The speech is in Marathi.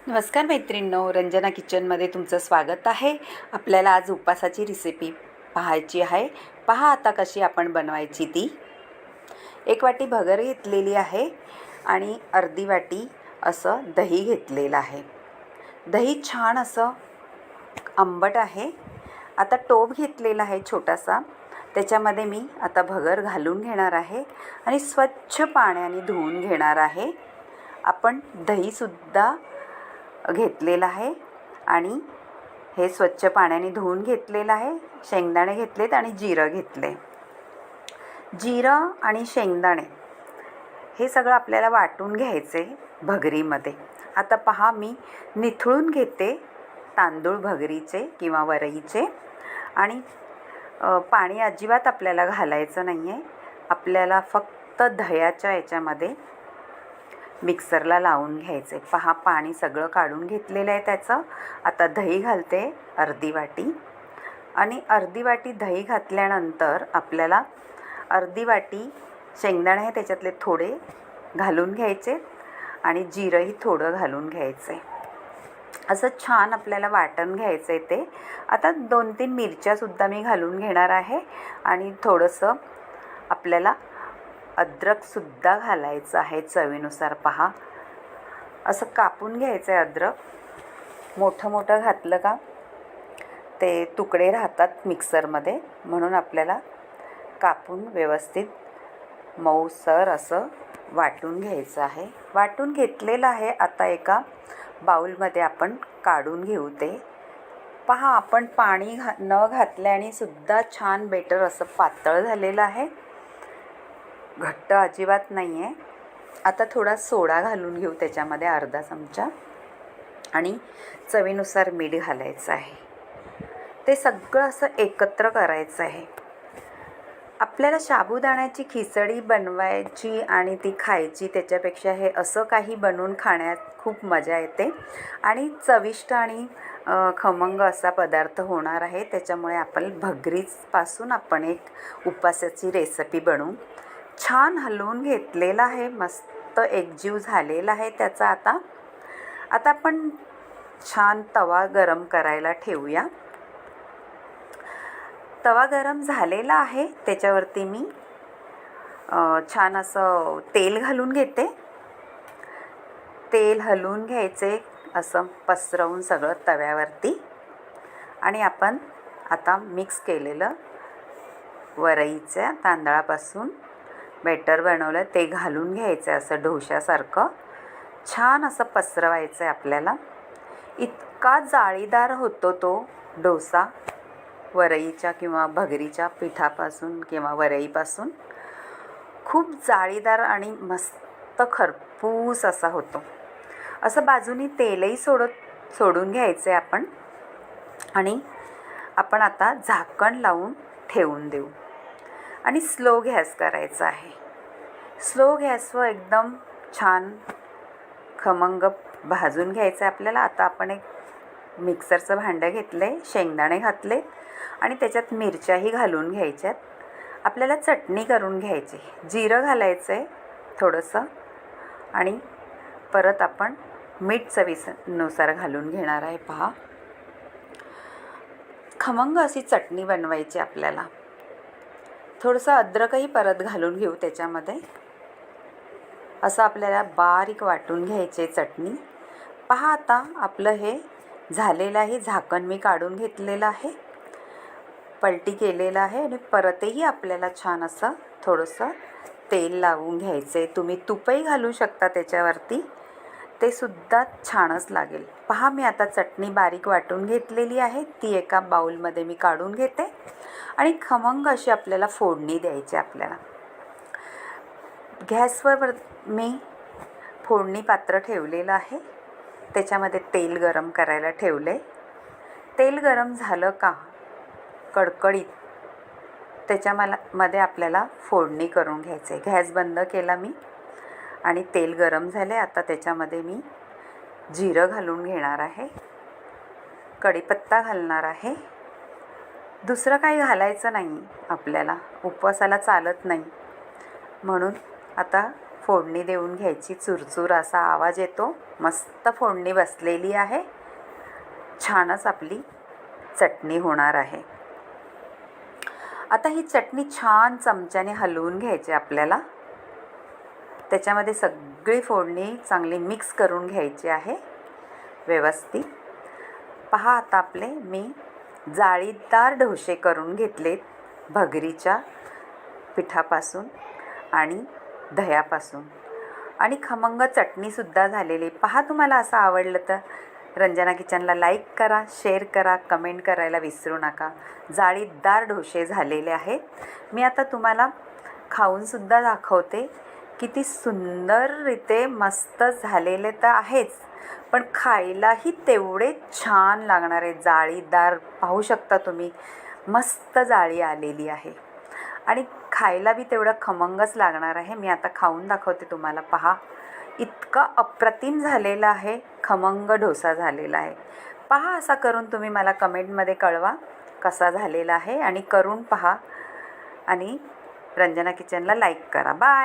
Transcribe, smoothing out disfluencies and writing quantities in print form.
नमस्कार मैत्रिणींनो, रंजना किचनमध्ये तुमचं स्वागत आहे. आपल्याला आज उपासाची रेसिपी पाहायची आहे. पहा आता कशी आपण बनवायची ती. 1 वाटी भगर घेतलेली आहे आणि अर्धी वाटी असं दही घेतलेलं आहे. दही छान असं आंबट आहे. आता टोप घेतलेला आहे छोटासा, त्याच्यामध्ये मी आता भगर घालून घेणार आहे आणि स्वच्छ पाण्याने धुवून घेणार आहे. आपण दहीसुद्धा घेतलेला आहे आणि हे स्वच्छ पाण्याने धुवून घेतलेलं आहे. शेंगदाणे घेतलेत आणि जिरं घेतले. जिरं आणि शेंगदाणे हे सगळं आपल्याला वाटून घ्यायचे भगरीमध्ये. आता पहा, मी निथळून घेते तांदूळ भगरीचे किंवा वरईचे. आणि पाणी अजिबात आपल्याला घालायचं नाही आहे. आपल्याला फक्त दह्याच्या याच्यामध्ये मिक्सरला लावून घ्यायचे. पहा, पाणी सगळं काढून घेतलेलं आहे त्याचं. आता दही घालते अर्धी वाटी आणि अर्धी वाटी दही घातल्यानंतर आपल्याला अर्धी वाटी शेंगदाणे आहे त्याच्यातले थोडे घालून घ्यायचे आणि जिरंही थोडं घालून घ्यायचे. असं छान आपल्याला वाटण घ्यायचं आहे ते. आता 2-3 मिरच्यासुद्धा मी घालून घेणार आहे आणि थोडंसं आपल्याला अद्रकसुद्धा घालायचं आहे चवीनुसार. पहा, असं कापून घ्यायचं आहे अद्रक. मोठं मोठं घातलं का ते तुकडे राहतात मिक्सरमध्ये, म्हणून आपल्याला कापून व्यवस्थित मऊसर असं वाटून घ्यायचं आहे. वाटून घेतलेलं आहे. आता एका बाउलमध्ये आपण काढून घेऊ ते. पहा, आपण पाणी न घातल्याने सुद्धा छान बेटर असं पातळ झालेलं आहे, घट्ट अजिबात नाही आहे. आता थोडा सोडा घालून घेऊ त्याच्यामध्ये, अर्धा चमचा, आणि चवीनुसार मीठ घालायचं आहे. ते सगळं असं एकत्र करायचं आहे. आपल्याला साबुदाण्याची खिचडी बनवायची आणि ती खायची, त्याच्यापेक्षा हे असं काही बनवून खाण्यात खूप मजा येते आणि चविष्ट आणि खमंग असा पदार्थ होणार आहे. त्याच्यामुळे आपण भगरीपासून आपण एक उपासाची रेसिपी बनवू. छान हलवून घेतलेला आहे, मस्त एकजीव झालेला आहे त्याचा. आता आपण छान तवा गरम करायला ठेवूया. तवा गरम झालेला आहे, त्याच्यावरती मी छान असं तेल घालून घेते. तेल हलवून घ्यायचे असं पसरवून सगळं तव्यावरती. आणि आपण आता मिक्स केलेलं वरईच्या तांदळापासून बॅटर बनवलं ते घालून घ्यायचं असं डोशासारखं. छान असं पसरवायचं आहे आपल्याला. इतका जाळीदार होतो तो डोसा वरईच्या किंवा भगरीच्या पिठापासून किंवा वरईपासून. खूप जाळीदार आणि मस्त खरपूस असा होतो. असं बाजूनी तेलही सोडून घ्यायचं आहे आपण. आणि आपण आता झाकण लावून ठेवून देऊ आणि स्लो गॅस करायचा आहे. स्लो गॅसवर एकदम छान खमंग भाजून घ्यायचं आहे आपल्याला. आता आपण एक मिक्सरचं भांडं घेतलं आहे, शेंगदाणे घातले आणि त्याच्यात मिरच्याही घालून घ्यायच्यात. आपल्याला चटणी करून घ्यायची. जिरं घालायचं आहे थोडंसं आणि परत आपण मीठ चवीनुसार घालून घेणार आहे. पहा, खमंग अशी चटणी बनवायची आपल्याला. थोडंसं अद्रकही परत घालून घेऊ त्याच्यामध्ये. असं आपल्याला बारीक वाटून घ्यायचे चटणी. पहा, आता आपलं हे झालेलं आहे. झाकण मी काढून घेतलेलं आहे, पलटी केलेलं आहे आणि परतही आपल्याला छान असं थोडंसं तेल लावून घ्यायचं आहे. तुम्ही तूपही घालू शकता त्याच्यावरती, ते सुद्धा छानच लागेल. पहा, मी आता चटणी बारीक वाटून घेतलेली आहे, ती एका बाउलमध्ये मी काढून घेते आणि खमंग अशी आपल्याला फोडणी द्यायची. आपल्याला गॅसवर मी फोडणी पात्र ठेवलेलं आहे, त्याच्यामध्ये तेल गरम करायला ठेवले. तेल गरम झालं का कडकडीत त्याच्यामध्ये आपल्याला फोडणी करून घ्यायचे. गॅस बंद केला मी आणि तेल गरम झाले. आता त्याच्यामध्ये मी जिरं घालून घेणार आहे, कढीपत्ता घालणार आहे. दुसरं काही घालायचं नाही आपल्याला, उपवासाला चालत नाही म्हणून. आता फोडणी देऊन घ्यायची. चुरचूर असा आवाज येतो. मस्त फोडणी बसलेली आहे. छानच आपली चटणी होणार आहे. आता ही चटणी छान चमच्याने हलवून घ्यायची आपल्याला. त्याच्यामध्ये सगळी फोडणी चांगली मिक्स करून घ्यायची आहे व्यवस्थित. पहा आता आपले मी जाळीदार डोसे करून घेतलेत भगरीच्या पिठापासून आणि दह्यापासून, आणि खमंग चटणीसुद्धा झालेली. पहा, तुम्हाला असं आवडलं तर रंजना किचनला लाईक करा, शेअर करा, कमेंट करायला विसरू नका. जाळीदार डोसे झालेले आहेत. मी आता तुम्हाला खाऊनसुद्धा दाखवते. किती सुंदररीते मस्त झालेले तर आहेच, पण खायलाही तेवढे छान लागणार आहे. जाळीदार पाहू शकता तुम्ही, मस्त जाळी आलेली आहे आणि खायला बी तेवढं खमंगच लागणार आहे. मी आता खाऊन दाखवते तुम्हाला. पहा, इतका अप्रतिम झालेला आहे, खमंग डोसा झालेला आहे. पहा, असा करून तुम्ही मला कमेंटमध्ये कळवा कसा झालेला आहे, आणि करून पहा आणि रंजना किचनला लाईक करा. बाय.